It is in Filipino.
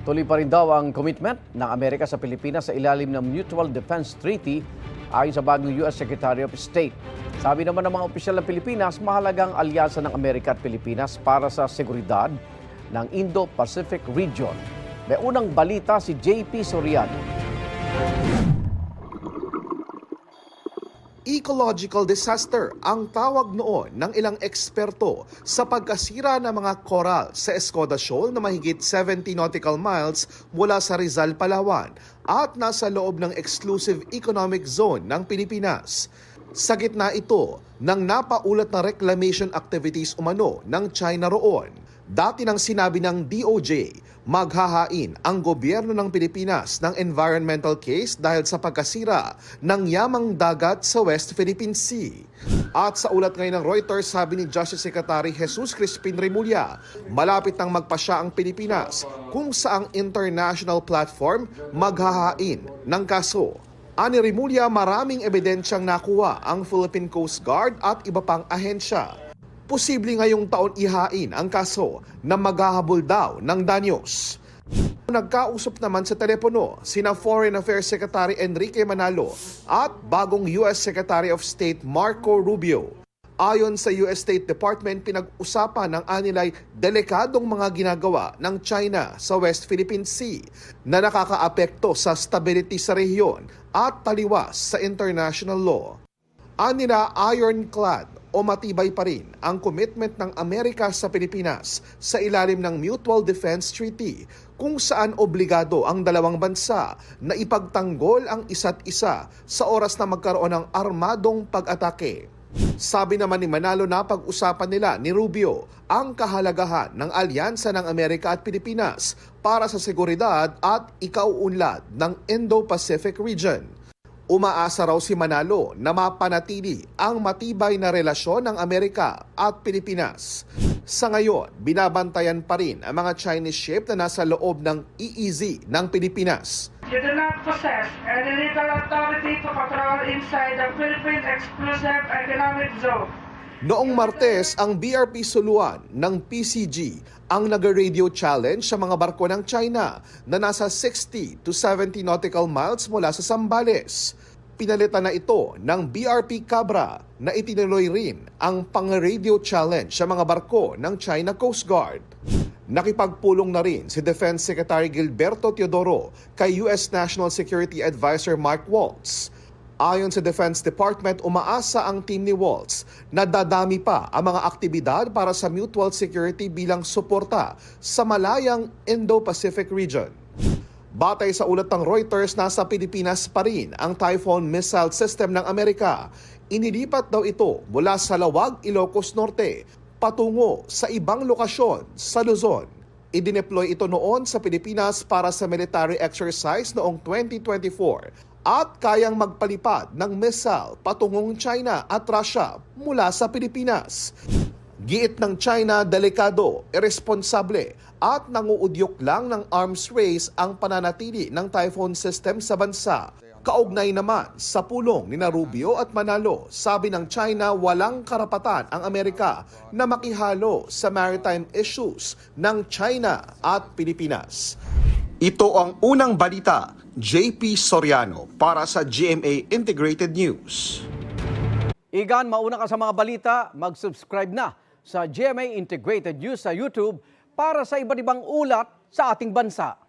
Tuloy pa rin daw ang commitment ng Amerika sa Pilipinas sa ilalim ng Mutual Defense Treaty ayon sa bagong U.S. Secretary of State. Sabi naman ng mga opisyal ng Pilipinas, mahalagang alyansa ng Amerika at Pilipinas para sa seguridad ng Indo-Pacific region. May unang balita si JP Soriano. Ecological disaster ang tawag noon ng ilang eksperto sa pagkasira ng mga coral sa Escoda Shoal na mahigit 70 nautical miles mula sa Rizal, Palawan at nasa loob ng exclusive economic zone ng Pilipinas. Sa gitna ito ng napaulat na reclamation activities umano ng China roon. Dati nang sinabi ng DOJ, maghahain ang gobyerno ng Pilipinas ng environmental case dahil sa pagkasira ng yamang dagat sa West Philippine Sea. At sa ulat ngayon ng Reuters, sabi ni Justice Secretary Jesus Crispin Remulla, malapit nang magpasya ang Pilipinas kung saang international platform maghahain ng kaso. Ani Remulla, maraming ebidensyang nakuha ang Philippine Coast Guard at iba pang ahensya. Posible ngayong taon ihain ang kaso na maghahabol daw ng danyos. Nagkausap naman sa telepono sina Foreign Affairs Secretary Enrique Manalo at bagong U.S. Secretary of State Marco Rubio. Ayon sa U.S. State Department, pinag-usapan ng anilay delikadong mga ginagawa ng China sa West Philippine Sea na nakakaapekto sa stability sa rehiyon at taliwas sa international law. Anila ironclad o matibay pa rin ang commitment ng Amerika sa Pilipinas sa ilalim ng Mutual Defense Treaty kung saan obligado ang dalawang bansa na ipagtanggol ang isa't isa sa oras na magkaroon ng armadong pag-atake. Sabi naman ni Manalo na pag-usapan nila ni Rubio ang kahalagahan ng alyansa ng Amerika at Pilipinas para sa seguridad at ikauunlad ng Indo-Pacific region. Umaasa raw si Manalo na mapanatili ang matibay na relasyon ng Amerika at Pilipinas. Sa ngayon, binabantayan pa rin ang mga Chinese ship na nasa loob ng EEZ ng Pilipinas. You do not possess any legal authority to patrol inside the Philippine Exclusive Economic Zone. Noong Martes, ang BRP Suluan ng PCG ang nag-radio challenge sa mga barko ng China na nasa 60 to 70 nautical miles mula sa Zambales. Pinalitan na ito ng BRP Cabra na itinuloy rin ang pang-radio challenge sa mga barko ng China Coast Guard. Nakipagpulong na rin si Defense Secretary Gilberto Teodoro kay U.S. National Security Advisor Mark Waltz. Ayon sa Defense Department, umaasa ang team ni Waltz na dadami pa ang mga aktibidad para sa mutual security bilang suporta sa malayang Indo-Pacific region. Batay sa ulat ng Reuters, nasa Pilipinas pa rin ang Typhoon missile system ng Amerika. Inilipat daw ito mula sa Lawag, Ilocos Norte patungo sa ibang lokasyon sa Luzon. Idineploy ito noon sa Pilipinas para sa military exercise noong 2024 at kayang magpalipad ng missile patungong China at Russia mula sa Pilipinas. Giit ng China, delikado, irresponsable at nanguudyok lang ng arms race ang pananatili ng typhoon system sa bansa. Kaugnay naman sa pulong ni Rubio at Manalo, sabi ng China walang karapatan ang Amerika na makihalo sa maritime issues ng China at Pilipinas. Ito ang unang balita, JP Soriano para sa GMA Integrated News. Igan, mauna ka sa mga balita, mag-subscribe na sa GMA Integrated News sa YouTube para sa iba't ibang ulat sa ating bansa.